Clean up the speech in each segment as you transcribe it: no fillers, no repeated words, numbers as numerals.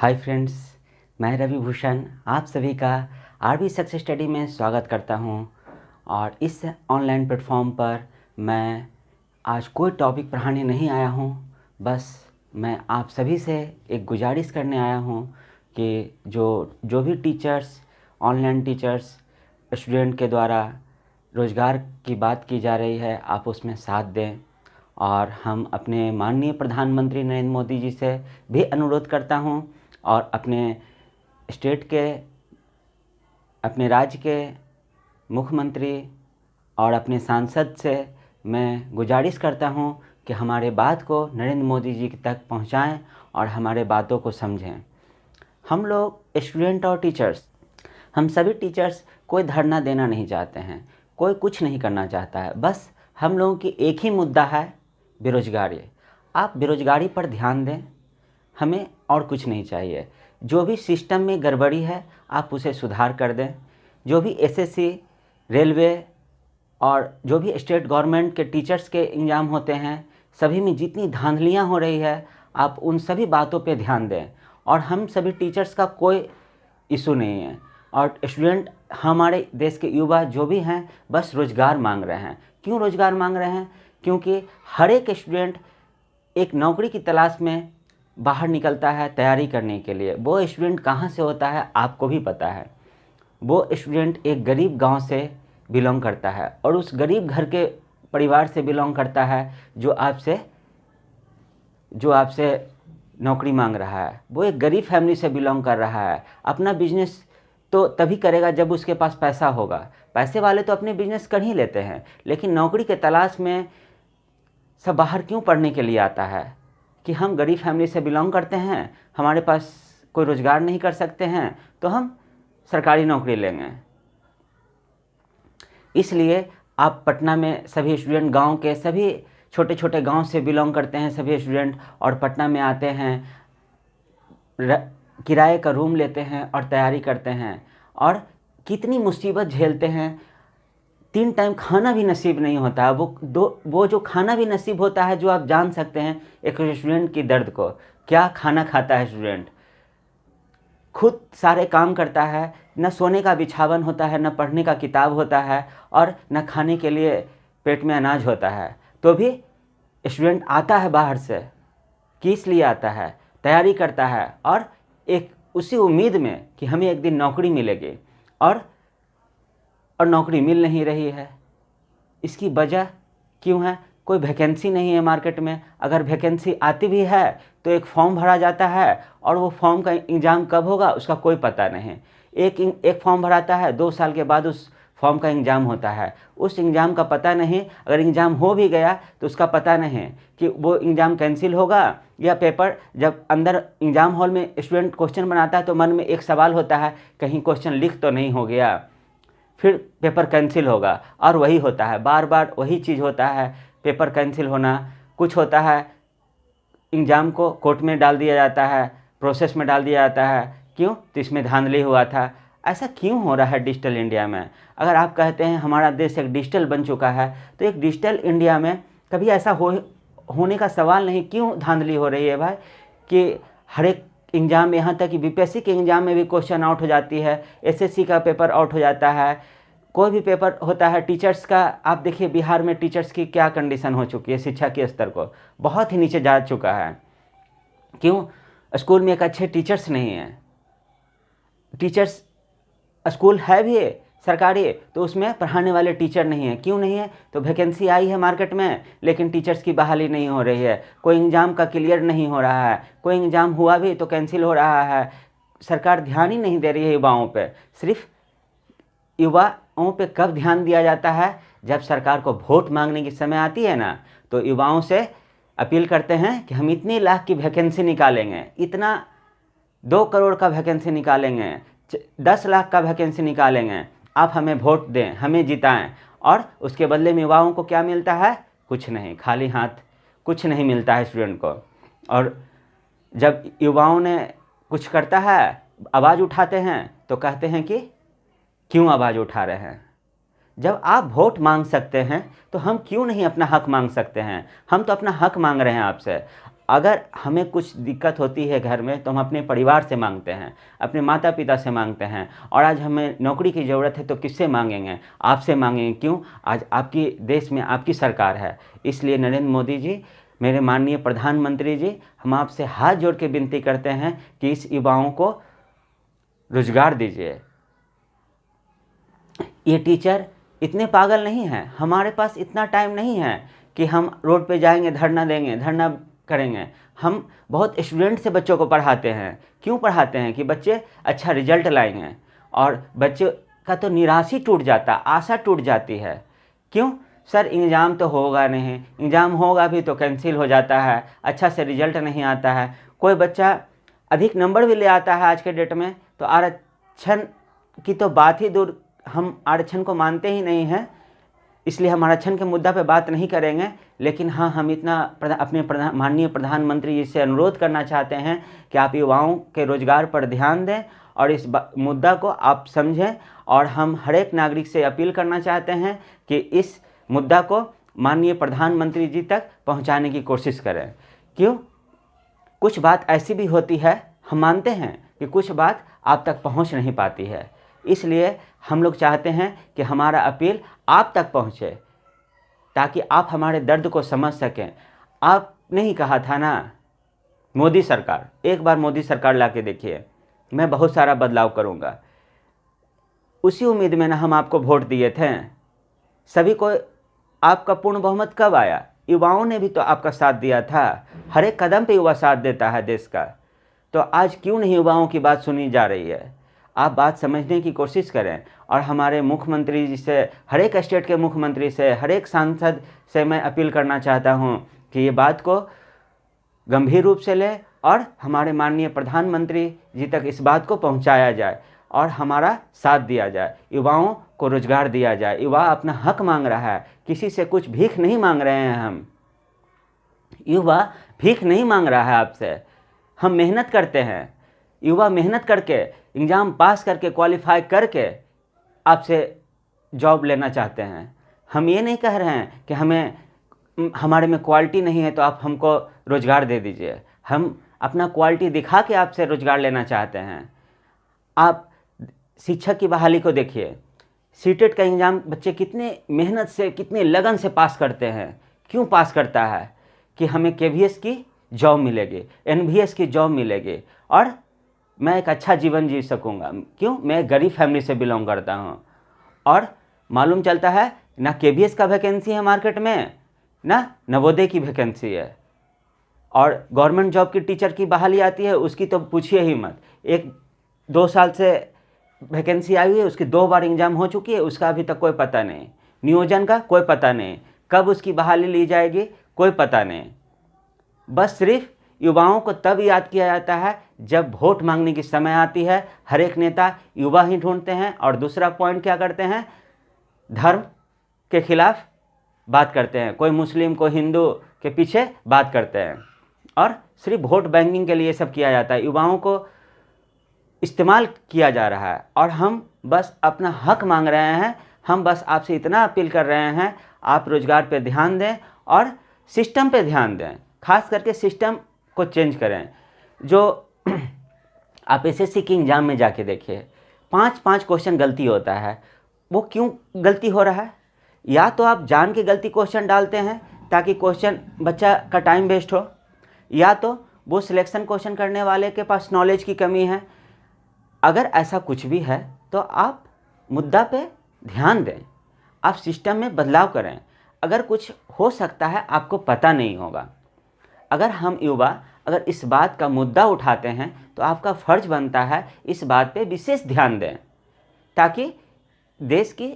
Hi friends, मैं रवि भूषण आप सभी का आरबी सक्सेस स्टडी में स्वागत करता हूं। और इस ऑनलाइन प्लेटफॉर्म पर मैं आज कोई टॉपिक पढ़ाने नहीं आया हूं, बस मैं आप सभी से एक गुजारिश करने आया हूं कि जो भी टीचर्स, ऑनलाइन टीचर्स, स्टूडेंट के द्वारा रोज़गार की बात की जा रही है, आप उसमें साथ दें। और हम अपने माननीय प्रधानमंत्री नरेंद्र मोदी जी से भी अनुरोध करता हूं और अपने स्टेट के, अपने राज्य के मुख्यमंत्री और अपने सांसद से मैं गुजारिश करता हूं कि हमारे बात को नरेंद्र मोदी जी तक पहुंचाएं और हमारे बातों को समझें। हम लोग स्टूडेंट और टीचर्स, हम सभी टीचर्स कोई धरना देना नहीं चाहते हैं, कोई कुछ नहीं करना चाहता है। बस हम लोगों की एक ही मुद्दा है, बेरोजगारी। आप बेरोजगारी पर ध्यान दें, हमें और कुछ नहीं चाहिए। जो भी सिस्टम में गड़बड़ी है आप उसे सुधार कर दें। जो भी एसएससी, रेलवे और जो भी स्टेट गवर्नमेंट के टीचर्स के एग्ज़ाम होते हैं, सभी में जितनी धांधलियां हो रही है, आप उन सभी बातों पे ध्यान दें। और हम सभी टीचर्स का कोई इशू नहीं है। और स्टूडेंट, हमारे देश के युवा जो भी हैं, बस रोज़गार मांग रहे हैं। क्यों रोज़गार मांग रहे हैं? क्योंकि हर एक स्टूडेंट एक नौकरी की तलाश में बाहर निकलता है तैयारी करने के लिए। वो स्टूडेंट कहाँ से होता है आपको भी पता है। वो स्टूडेंट एक गरीब गांव से बिलोंग करता है और उस गरीब घर के परिवार से बिलोंग करता है जो आपसे नौकरी मांग रहा है। वो एक गरीब फैमिली से बिलोंग कर रहा है। अपना बिजनेस तो तभी करेगा जब उसके पास पैसा होगा। पैसे वाले तो अपने बिजनेस कर ही लेते हैं, लेकिन नौकरी के तलाश में सब बाहर क्यों पढ़ने के लिए आता है? कि हम गरीब फैमिली से बिलोंग करते हैं, हमारे पास कोई रोज़गार नहीं कर सकते हैं, तो हम सरकारी नौकरी लेंगे। इसलिए आप पटना में सभी स्टूडेंट, गांव के सभी छोटे छोटे गांव से बिलोंग करते हैं सभी स्टूडेंट, और पटना में आते हैं, किराए का रूम लेते हैं और तैयारी करते हैं। और कितनी मुसीबत झेलते हैं। 3 टाइम खाना भी नसीब नहीं होता है। वो जो खाना भी नसीब होता है, जो आप जान सकते हैं एक स्टूडेंट की दर्द को। क्या खाना खाता है स्टूडेंट? खुद सारे काम करता है, न सोने का बिछावन होता है, न पढ़ने का किताब होता है, और न खाने के लिए पेट में अनाज होता है। तो भी स्टूडेंट आता है बाहर से। किस लिए आता है? तैयारी करता है, और एक उसी उम्मीद में कि हमें एक दिन नौकरी मिलेगी, और नौकरी मिल नहीं रही है। इसकी वजह क्यों है? कोई वैकेंसी नहीं है मार्केट में। अगर वैकेंसी आती भी है तो एक फॉर्म भरा जाता है, और वो फॉर्म का एग्ज़ाम कब होगा उसका कोई पता नहीं। एक फॉर्म भराता है, 2 साल के बाद उस फॉर्म का एग्ज़ाम होता है। उस एग्ज़ाम का पता नहीं, अगर एग्ज़ाम हो भी गया तो उसका पता नहीं कि वो एग्ज़ाम कैंसिल होगा या पेपर। जब अंदर एग्ज़ाम हॉल में स्टूडेंट क्वेश्चन बनाता है तो मन में एक सवाल होता है, कहीं क्वेश्चन लीक तो नहीं हो गया, फिर पेपर कैंसिल होगा। और वही होता है, बार बार वही चीज़ होता है, पेपर कैंसिल होना। कुछ होता है, एग्ज़ाम को कोर्ट में डाल दिया जाता है, प्रोसेस में डाल दिया जाता है। क्यों? तो इसमें धांधली हुआ था। ऐसा क्यों हो रहा है डिजिटल इंडिया में? अगर आप कहते हैं हमारा देश एक डिजिटल बन चुका है, तो एक डिजिटल इंडिया में कभी ऐसा होने का सवाल नहीं। क्यों धांधली हो रही है भाई? कि हर एक एग्ज़ाम में, यहाँ तक कि बीपीएससी के एग्ज़ाम में भी क्वेश्चन आउट हो जाती है, एसएससी का पेपर आउट हो जाता है, कोई भी पेपर होता है। टीचर्स का आप देखिए, बिहार में टीचर्स की क्या कंडीशन हो चुकी है, शिक्षा के स्तर को बहुत ही नीचे जा चुका है। क्यों? स्कूल में एक अच्छे टीचर्स नहीं हैं। टीचर्स स्कूल है भी सरकारी, तो उसमें पढ़ाने वाले टीचर नहीं है। क्यों नहीं है? तो वैकेंसी आई है मार्केट में, लेकिन टीचर्स की बहाली नहीं हो रही है। कोई एग्ज़ाम का क्लियर नहीं हो रहा है, कोई एग्ज़ाम हुआ भी तो कैंसिल हो रहा है। सरकार ध्यान ही नहीं दे रही है युवाओं पे। सिर्फ युवाओं पे कब ध्यान दिया जाता है? जब सरकार को वोट मांगने की समय आती है ना, तो युवाओं से अपील करते हैं कि हम इतनी लाख की वैकेंसी निकालेंगे, इतना 2 करोड़ का वैकेंसी निकालेंगे, 10 लाख का वैकेंसी निकालेंगे, आप हमें वोट दें, हमें जिताएं। और उसके बदले में युवाओं को क्या मिलता है? कुछ नहीं, खाली हाथ कुछ नहीं मिलता है स्टूडेंट को। और जब युवाओं ने कुछ करता है, आवाज़ उठाते हैं, तो कहते हैं कि क्यों आवाज़ उठा रहे हैं? जब आप वोट मांग सकते हैं तो हम क्यों नहीं अपना हक मांग सकते हैं? हम तो अपना हक मांग रहे हैं आपसे। अगर हमें कुछ दिक्कत होती है घर में तो हम अपने परिवार से मांगते हैं, अपने माता पिता से मांगते हैं, और आज हमें नौकरी की ज़रूरत है तो किससे मांगेंगे? आपसे मांगेंगे। क्यों? आज आपकी देश में आपकी सरकार है। इसलिए नरेंद्र मोदी जी, मेरे माननीय प्रधानमंत्री जी, हम आपसे हाथ जोड़ के विनती करते हैं कि इस युवाओं को रोजगार दीजिए। ये टीचर इतने पागल नहीं हैं, हमारे पास इतना टाइम नहीं है कि हम रोड पे जाएंगे, धरना देंगे, धरना करेंगे। हम बहुत स्टूडेंट से बच्चों को पढ़ाते हैं। क्यों पढ़ाते हैं? कि बच्चे अच्छा रिजल्ट लाएंगे, और बच्चे का तो निराश ही टूट जाता, आशा टूट जाती है। क्यों? सर एग्ज़ाम तो होगा नहीं, एग्ज़ाम होगा भी तो कैंसिल हो जाता है, अच्छा से रिजल्ट नहीं आता है। कोई बच्चा अधिक नंबर भी ले आता है आज के डेट में, तो आरक्षण की तो बात ही दूर, हम आरक्षण को मानते ही नहीं हैं, इसलिए हम आरक्षण के मुद्दा पे बात नहीं करेंगे। लेकिन हाँ, हम इतना अपने माननीय प्रधानमंत्री जी से अनुरोध करना चाहते हैं कि आप युवाओं के रोजगार पर ध्यान दें और इस मुद्दा को आप समझें। और हम हर एक नागरिक से अपील करना चाहते हैं कि इस मुद्दा को माननीय प्रधानमंत्री जी तक पहुंचाने की कोशिश करें। क्यों? कुछ बात ऐसी भी होती है, हम मानते हैं कि कुछ बात आप तक पहुंच नहीं पाती है, इसलिए हम लोग चाहते हैं कि हमारा अपील आप तक पहुंचे, ताकि आप हमारे दर्द को समझ सकें। आपने ही कहा था ना, मोदी सरकार, एक बार मोदी सरकार ला के देखिए, मैं बहुत सारा बदलाव करूंगा। उसी उम्मीद में ना हम आपको वोट दिए थे। सभी को आपका पूर्ण बहुमत कब आया? युवाओं ने भी तो आपका साथ दिया था। हर एक कदम पे युवा साथ देता है देश का। तो आज क्यों नहीं युवाओं की बात सुनी जा रही है? आप बात समझने की कोशिश करें। और हमारे मुख्यमंत्री जी से, हर एक स्टेट के मुख्यमंत्री से, हर एक सांसद से मैं अपील करना चाहता हूं कि ये बात को गंभीर रूप से ले और हमारे माननीय प्रधानमंत्री जी तक इस बात को पहुंचाया जाए और हमारा साथ दिया जाए, युवाओं को रोजगार दिया जाए। युवा अपना हक मांग रहा है, किसी से कुछ भीख नहीं मांग रहे हैं हम। युवा भीख नहीं मांग रहा है आपसे, हम मेहनत करते हैं। युवा मेहनत करके, एग्ज़ाम पास करके, क्वालिफाई करके आपसे जॉब लेना चाहते हैं। हम ये नहीं कह रहे हैं कि हमारे में क्वालिटी नहीं है तो आप हमको रोज़गार दे दीजिए। हम अपना क्वालिटी दिखा के आपसे रोज़गार लेना चाहते हैं। आप शिक्षक की बहाली को देखिए, सीटेट का एग्ज़ाम बच्चे कितने मेहनत से, कितने लगन से पास करते हैं। क्यों पास करता है? कि हमें केवीएस की जॉब मिलेगी, एनवीएस की जॉब मिलेगी और मैं एक अच्छा जीवन जी सकूंगा। क्यों? मैं गरीब फैमिली से बिलोंग करता हूं और मालूम चलता है ना केवीएस का वैकेंसी है मार्केट में, ना नवोदय की वैकेंसी है। और गवर्नमेंट जॉब की टीचर की बहाली आती है, उसकी तो पूछिए ही मत। 1-2 साल से वैकेंसी आई हुई है, उसकी 2 बार एग्ज़ाम हो चुकी है, उसका अभी तक कोई पता नहीं। नियोजन का कोई पता नहीं, कब उसकी बहाली ली जाएगी कोई पता नहीं। बस सिर्फ युवाओं को तब याद किया जाता है जब वोट मांगने की समय आती है। हर एक नेता युवा ही ढूंढते हैं। और दूसरा पॉइंट क्या करते हैं? धर्म के खिलाफ बात करते हैं, कोई मुस्लिम कोई हिंदू के पीछे बात करते हैं और सिर्फ वोट बैंकिंग के लिए सब किया जाता है। युवाओं को इस्तेमाल किया जा रहा है और हम बस अपना हक मांग रहे हैं। हम बस आपसे इतना अपील कर रहे हैं, आप रोजगार पे ध्यान दें और सिस्टम पे ध्यान दें, खास करके सिस्टम को चेंज करें। जो आप एसएससी की एग्ज़ाम में जाके देखिए, 5-5 क्वेश्चन गलती होता है। वो क्यों गलती हो रहा है? या तो आप जान के गलती क्वेश्चन डालते हैं ताकि क्वेश्चन बच्चा का टाइम वेस्ट हो, या तो वो सिलेक्शन क्वेश्चन करने वाले के पास नॉलेज की कमी है। अगर ऐसा कुछ भी है तो आप मुद्दा पे ध्यान दें, आप सिस्टम में बदलाव करें। अगर कुछ हो सकता है आपको पता नहीं होगा, अगर हम युवा अगर इस बात का मुद्दा उठाते हैं तो आपका फ़र्ज बनता है इस बात पे विशेष ध्यान दें, ताकि देश की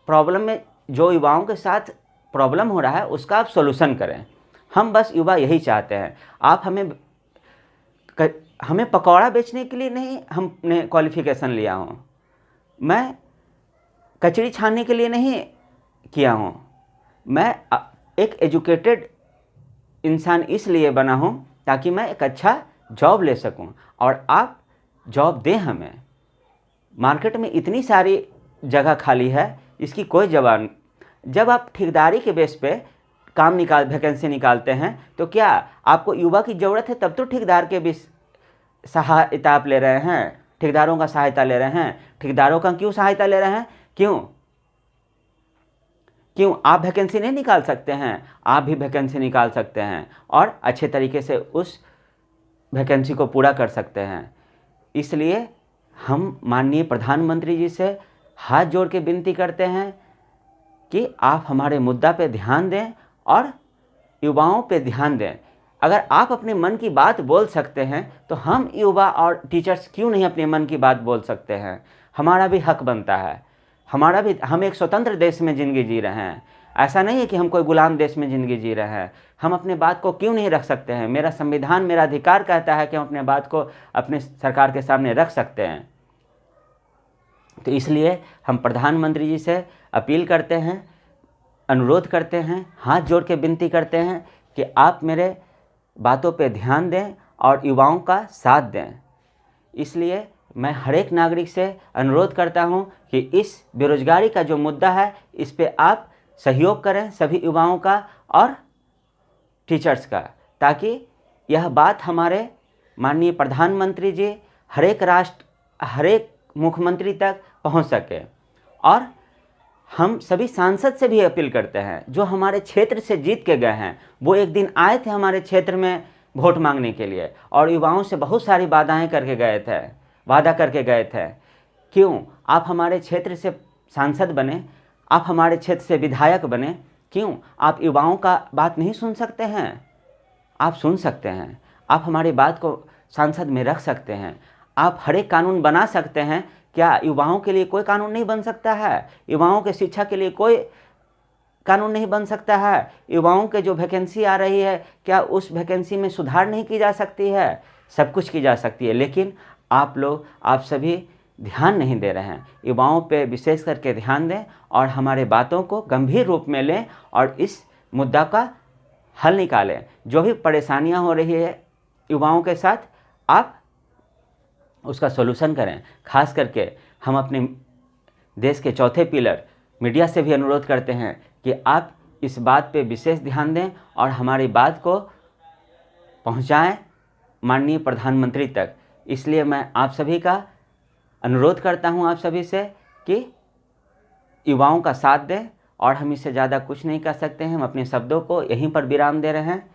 प्रॉब्लम में जो युवाओं के साथ प्रॉब्लम हो रहा है उसका आप सोल्यूशन करें। हम बस युवा यही चाहते हैं। आप हमें पकौड़ा बेचने के लिए नहीं हमने क्वालिफ़िकेशन लिया हूँ, मैं कचड़ी छानने के लिए नहीं किया हूँ। मैं एक एजुकेटेड इंसान इसलिए बना हूँ ताकि मैं एक अच्छा जॉब ले सकूँ और आप जॉब दें हमें। मार्केट में इतनी सारी जगह खाली है, इसकी कोई जवाब। जब आप ठेकेदारी के बेस पे वैकेंसी निकालते हैं, तो क्या आपको युवा की ज़रूरत है? तब तो ठेकेदार के भी सहायता आप ले रहे हैं, ठेकेदारों का सहायता ले रहे हैं। ठेकेदारों का क्यों सहायता ले रहे हैं? क्यों आप वैकेंसी नहीं निकाल सकते हैं? आप भी वैकेंसी निकाल सकते हैं और अच्छे तरीके से उस वैकेंसी को पूरा कर सकते हैं। इसलिए हम माननीय प्रधानमंत्री जी से हाथ जोड़ के विनती करते हैं कि आप हमारे मुद्दा पे ध्यान दें और युवाओं पे ध्यान दें। अगर आप अपने मन की बात बोल सकते हैं तो हम युवा और टीचर्स क्यों नहीं अपने मन की बात बोल सकते हैं? हमारा भी हक बनता है, हम एक स्वतंत्र देश में ज़िंदगी जी रहे हैं। ऐसा नहीं है कि हम कोई गुलाम देश में ज़िंदगी जी रहे हैं। हम अपने बात को क्यों नहीं रख सकते हैं? मेरा संविधान, मेरा अधिकार कहता है कि हम अपने बात को अपने सरकार के सामने रख सकते हैं। तो इसलिए हम प्रधानमंत्री जी से अपील करते हैं, अनुरोध करते हैं, हाथ जोड़ के विनती करते हैं कि आप मेरे बातों पे ध्यान दें और युवाओं का साथ दें। इसलिए मैं हर एक नागरिक से अनुरोध करता हूं कि इस बेरोजगारी का जो मुद्दा है, इस पे आप सहयोग करें, सभी युवाओं का और टीचर्स का, ताकि यह बात हमारे माननीय प्रधानमंत्री जी, हर एक मुख्यमंत्री तक पहुंच सके। और हम सभी सांसद से भी अपील करते हैं जो हमारे क्षेत्र से जीत के गए हैं। वो एक दिन आए थे हमारे क्षेत्र में वोट मांगने के लिए और युवाओं से बहुत सारी वादा करके गए थे। क्यों आप हमारे क्षेत्र से सांसद बने, आप हमारे क्षेत्र से विधायक बने, क्यों आप युवाओं का बात नहीं सुन सकते हैं? आप सुन सकते हैं, आप हमारी बात को संसद में रख सकते हैं, आप हर एक कानून बना सकते हैं। क्या युवाओं के लिए कोई कानून नहीं बन सकता है? युवाओं के शिक्षा के लिए कोई कानून नहीं बन सकता है? युवाओं के जो वैकेंसी आ रही है, क्या उस वैकेंसी में सुधार नहीं की जा सकती है? सब कुछ की जा सकती है, लेकिन आप सभी ध्यान नहीं दे रहे हैं। युवाओं पे विशेष करके ध्यान दें और हमारे बातों को गंभीर रूप में लें और इस मुद्दा का हल निकालें। जो भी परेशानियां हो रही है युवाओं के साथ, आप उसका सॉल्यूशन करें। खास करके हम अपने देश के चौथे पिलर मीडिया से भी अनुरोध करते हैं कि आप इस बात पे विशेष ध्यान दें और हमारी बात को पहुंचाएं माननीय प्रधानमंत्री तक। इसलिए मैं आप सभी का अनुरोध करता हूं, आप सभी से, कि युवाओं का साथ दें और हम इससे ज़्यादा कुछ नहीं कर सकते हैं। हम अपने शब्दों को यहीं पर विराम दे रहे हैं।